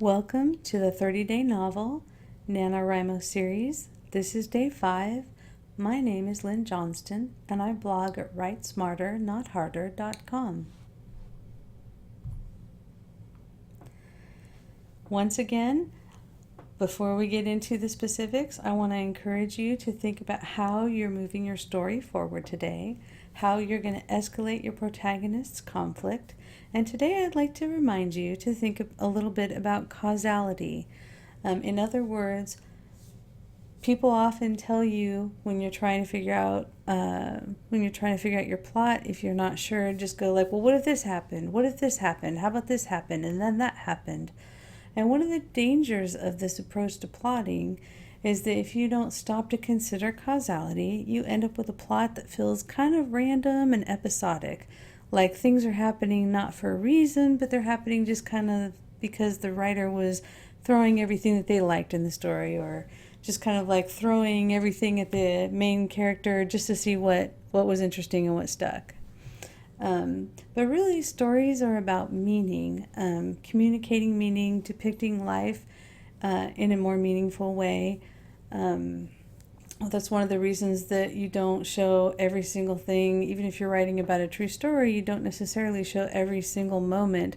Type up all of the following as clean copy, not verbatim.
Welcome to the 30-day novel NaNoWriMo series. This is day 5. My name is Lynn Johnston, and I blog at writesmarternotharder.com. Once again, before we get into the specifics, I want to encourage you to think about how you're moving your story forward today, how you're going to escalate your protagonist's conflict, and today I'd like to remind you to think a little bit about causality. In other words, people often tell you when you're trying to figure out your plot, if you're not sure, just go like, well, what if this happened? What if this happened? How about this happened? And then that happened. And one of the dangers of this approach to plotting is that if you don't stop to consider causality, you end up with a plot that feels kind of random and episodic. Like things are happening not for a reason, but they're happening just kind of because the writer was throwing everything that they liked in the story, or just kind of like throwing everything at the main character just to see what was interesting and what stuck. But really, stories are about meaning, communicating meaning, depicting life in a more meaningful way. That's one of the reasons that you don't show every single thing. Even if you're writing about a true story, you don't necessarily show every single moment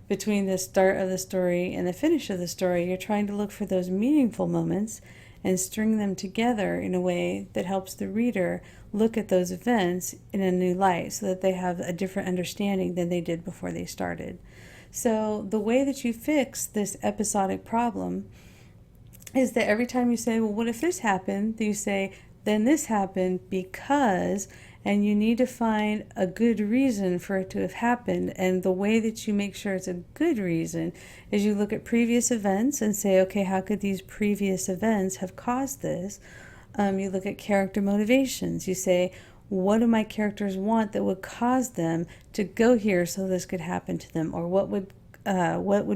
between the start of the story and the finish of the story. You're trying to look for those meaningful moments and string them together in a way that helps the reader look at those events in a new light so that they have a different understanding than they did before they started. So the way that you fix this episodic problem is that every time you say, well, what if this happened? You say, then this happened because, and you need to find a good reason for it to have happened. And the way that you make sure it's a good reason is you look at previous events and say, okay, how could these previous events have caused this? You look at character motivations. You say, what do my characters want that would cause them to go here so this could happen to them? Or what would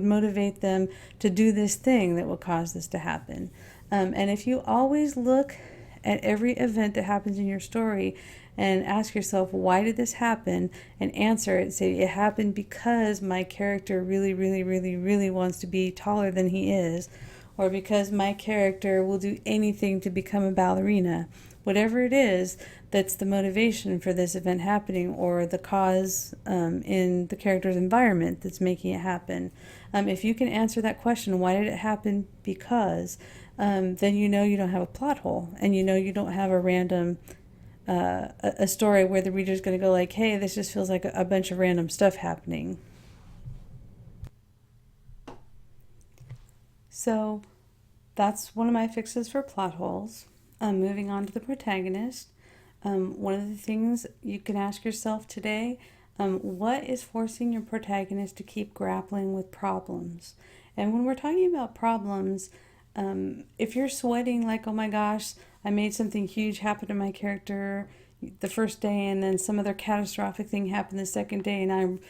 motivate them to do this thing that will cause this to happen? And if you always look at every event that happens in your story and ask yourself, why did this happen? And answer it, say, it happened because my character really, really, really, really wants to be taller than he is, or because my character will do anything to become a ballerina. Whatever it is that's the motivation for this event happening, or the cause in the character's environment that's making it happen. If you can answer that question, why did it happen because, then you know you don't have a plot hole, and you know you don't have a random a story where the reader's going to go like, hey, this just feels like a bunch of random stuff happening. So that's one of my fixes for plot holes. Moving on to the protagonist. One of the things you can ask yourself today, what is forcing your protagonist to keep grappling with problems? And when we're talking about problems, if you're sweating like, oh my gosh, I made something huge happen to my character the first day, and then some other catastrophic thing happened the second day, and I'm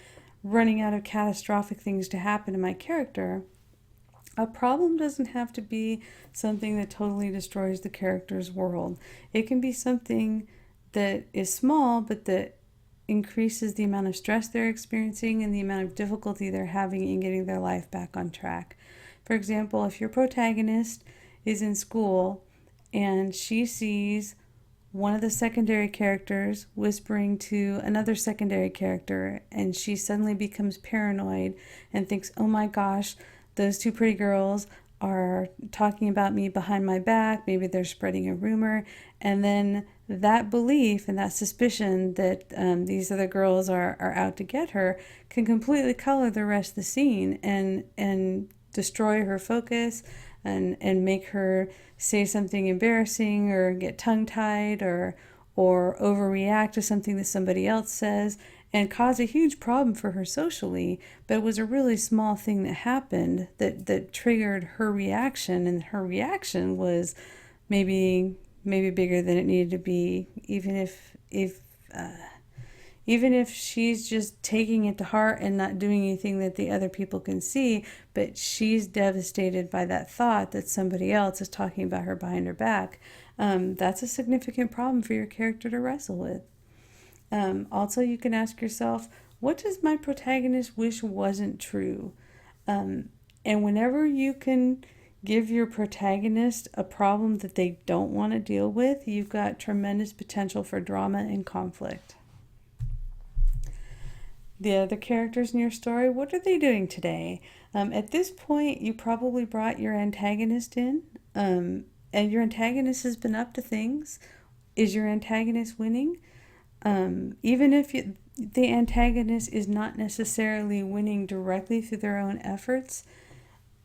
running out of catastrophic things to happen to my character, a problem doesn't have to be something that totally destroys the character's world. It can be something that is small, but that increases the amount of stress they're experiencing and the amount of difficulty they're having in getting their life back on track. For example, if your protagonist is in school and she sees one of the secondary characters whispering to another secondary character, and she suddenly becomes paranoid and thinks, oh my gosh, those two pretty girls are talking about me behind my back. Maybe they're spreading a rumor. And then that belief and that suspicion that these other girls are out to get her can completely color the rest of the scene and destroy her focus and make her say something embarrassing or get tongue-tied or overreact to something that somebody else says, and cause a huge problem for her socially. But it was a really small thing that happened that triggered her reaction, and her reaction was maybe bigger than it needed to be, even if she's just taking it to heart and not doing anything that the other people can see, but she's devastated by that thought that somebody else is talking about her behind her back. That's a significant problem for your character to wrestle with. Also, you can ask yourself, what does my protagonist wish wasn't true? And whenever you can give your protagonist a problem that they don't want to deal with, you've got tremendous potential for drama and conflict. The other characters in your story, what are they doing today? At this point, you probably brought your antagonist in, and your antagonist has been up to things. Is your antagonist winning? Even if the antagonist is not necessarily winning directly through their own efforts,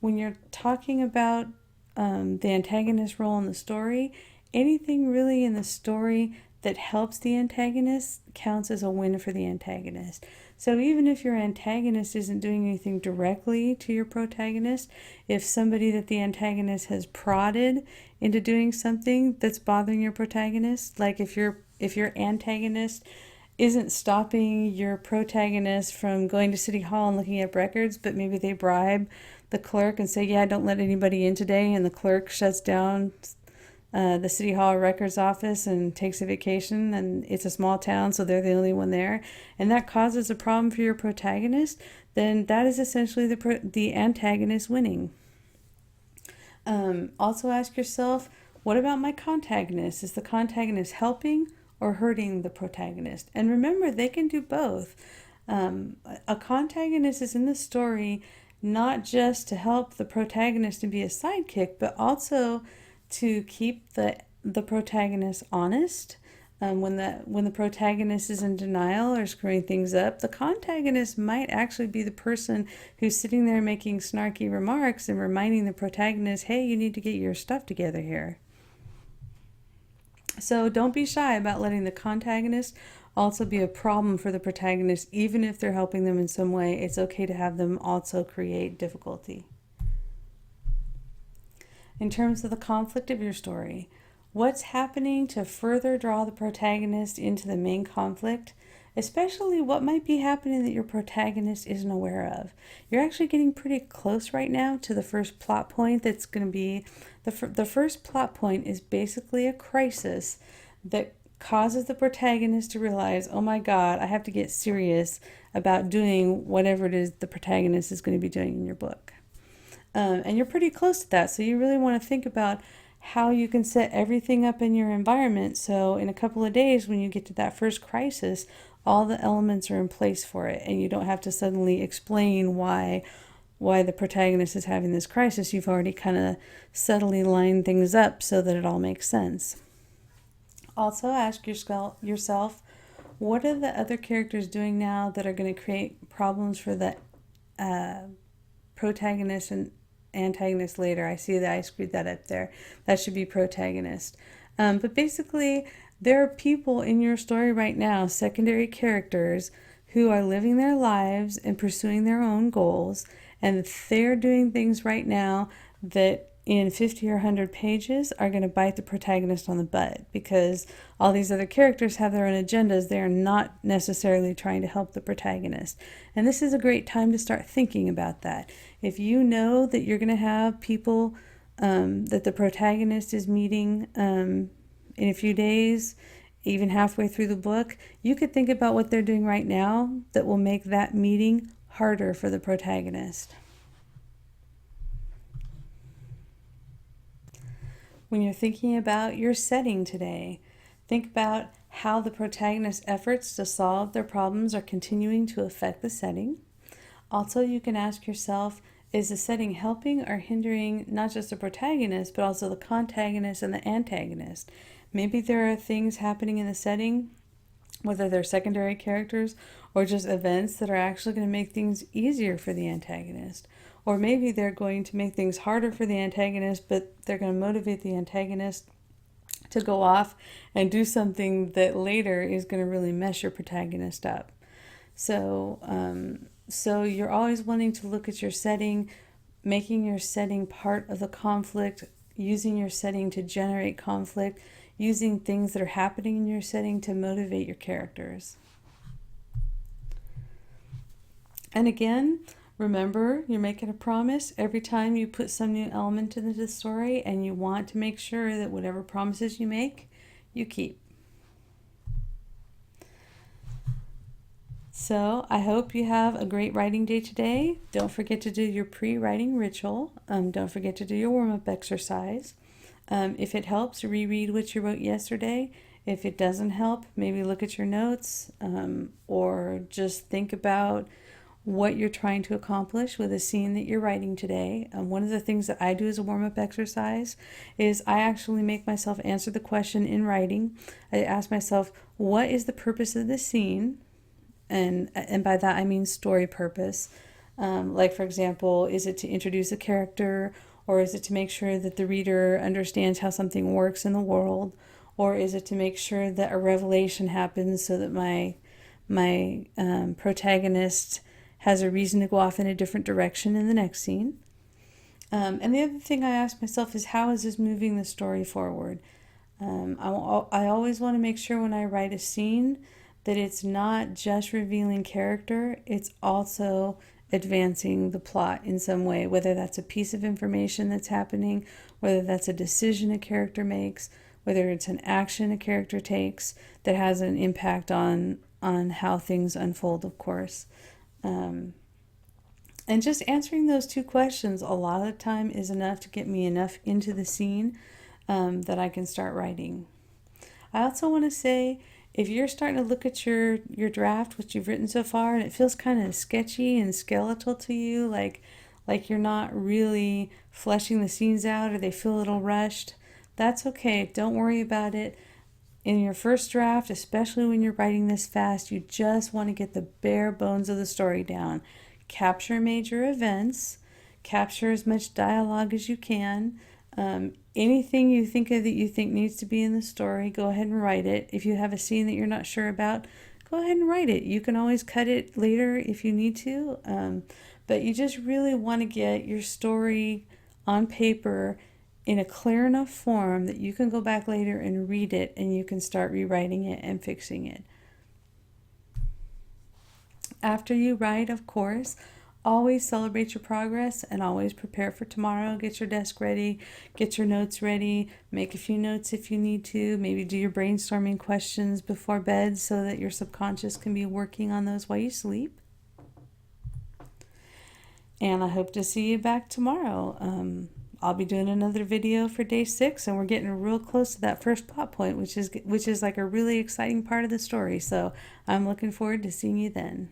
when you're talking about the antagonist role in the story, anything really in the story that helps the antagonist counts as a win for the antagonist. So even if your antagonist isn't doing anything directly to your protagonist, if somebody that the antagonist has prodded into doing something that's bothering your protagonist, like if your antagonist isn't stopping your protagonist from going to City Hall and looking up records, but maybe they bribe the clerk and say, yeah, don't let anybody in today, and the clerk shuts down the City Hall Records office and takes a vacation, and it's a small town, so they're the only one there, and that causes a problem for your protagonist, then that is essentially the antagonist winning. Also ask yourself, what about my contagonist? Is the contagonist helping or hurting the protagonist? And remember, they can do both. A contagonist is in the story not just to help the protagonist and be a sidekick, but also to keep the protagonist honest. When the protagonist is in denial or screwing things up, the contagonist might actually be the person who's sitting there making snarky remarks and reminding the protagonist, hey, you need to get your stuff together here. So don't be shy about letting the contagonist also be a problem for the protagonist. Even if they're helping them in some way, it's okay to have them also create difficulty. In terms of the conflict of your story, what's happening to further draw the protagonist into the main conflict? Especially what might be happening that your protagonist isn't aware of. You're actually getting pretty close right now to the first plot point. That's going to be the first plot point is basically a crisis that causes the protagonist to realize, oh my God, I have to get serious about doing whatever it is the protagonist is going to be doing in your book. And you're pretty close to that, so you really want to think about how you can set everything up in your environment so in a couple of days when you get to that first crisis, all the elements are in place for it, and you don't have to suddenly explain why the protagonist is having this crisis. You've already kind of subtly lined things up so that it all makes sense. Also ask yourself, what are the other characters doing now that are going to create problems for the protagonist and antagonist later? I see that I screwed that up there. That should be protagonist. But basically, there are people in your story right now, secondary characters, who are living their lives and pursuing their own goals, and they're doing things right now that in 50 or 100 pages are going to bite the protagonist on the butt, because all these other characters have their own agendas. They are not necessarily trying to help the protagonist. And this is a great time to start thinking about that. If you know that you're going to have people that the protagonist is meeting in a few days, even halfway through the book, you could think about what they're doing right now that will make that meeting harder for the protagonist. When you're thinking about your setting today, think about how the protagonist's efforts to solve their problems are continuing to affect the setting. Also, you can ask yourself, is the setting helping or hindering not just the protagonist, but also the contagonist and the antagonist? Maybe there are things happening in the setting, whether they're secondary characters or just events that are actually going to make things easier for the antagonist. Or maybe they're going to make things harder for the antagonist, but they're going to motivate the antagonist to go off and do something that later is going to really mess your protagonist up. So you're always wanting to look at your setting, making your setting part of the conflict, using your setting to generate conflict, using things that are happening in your setting to motivate your characters. And again, remember, you're making a promise every time you put some new element into the story, and you want to make sure that whatever promises you make, you keep. So I hope you have a great writing day today. Don't forget to do your pre-writing ritual. Don't forget to do your warm-up exercise. If it helps, reread what you wrote yesterday. If it doesn't help, maybe look at your notes, or just think about what you're trying to accomplish with a scene that you're writing today. One of the things that I do as a warm-up exercise is I actually make myself answer the question in writing. I ask myself, what is the purpose of this scene? And by that I mean story purpose. Like, for example, is it to introduce a character, or is it to make sure that the reader understands how something works in the world, or is it to make sure that a revelation happens so that my protagonist has a reason to go off in a different direction in the next scene? And the other thing I ask myself is, how is this moving the story forward? I always want to make sure when I write a scene that it's not just revealing character, it's also advancing the plot in some way, whether that's a piece of information that's happening, whether that's a decision a character makes, whether it's an action a character takes that has an impact on how things unfold, of course. And just answering those two questions a lot of the time is enough to get me enough into the scene that I can start writing. I also want to say, if you're starting to look at your draft, what you've written so far, and it feels kind of sketchy and skeletal to you, like you're not really fleshing the scenes out, or they feel a little rushed, that's okay. Don't worry about it. In your first draft, especially when you're writing this fast, you just want to get the bare bones of the story down. Capture major events, capture as much dialogue as you can. Anything you think of that you think needs to be in the story, go ahead and write it. If you have a scene that you're not sure about, go ahead and write it. You can always cut it later if you need to, but you just really want to get your story on paper in a clear enough form that you can go back later and read it, and you can start rewriting it and fixing it. After you write, of course, always celebrate your progress and always prepare for tomorrow. Get your desk ready, get your notes ready, make a few notes if you need to, maybe do your brainstorming questions before bed so that your subconscious can be working on those while you sleep. And I hope to see you back tomorrow. I'll be doing another video for day 6, and we're getting real close to that first plot point, which is like a really exciting part of the story. So I'm looking forward to seeing you then.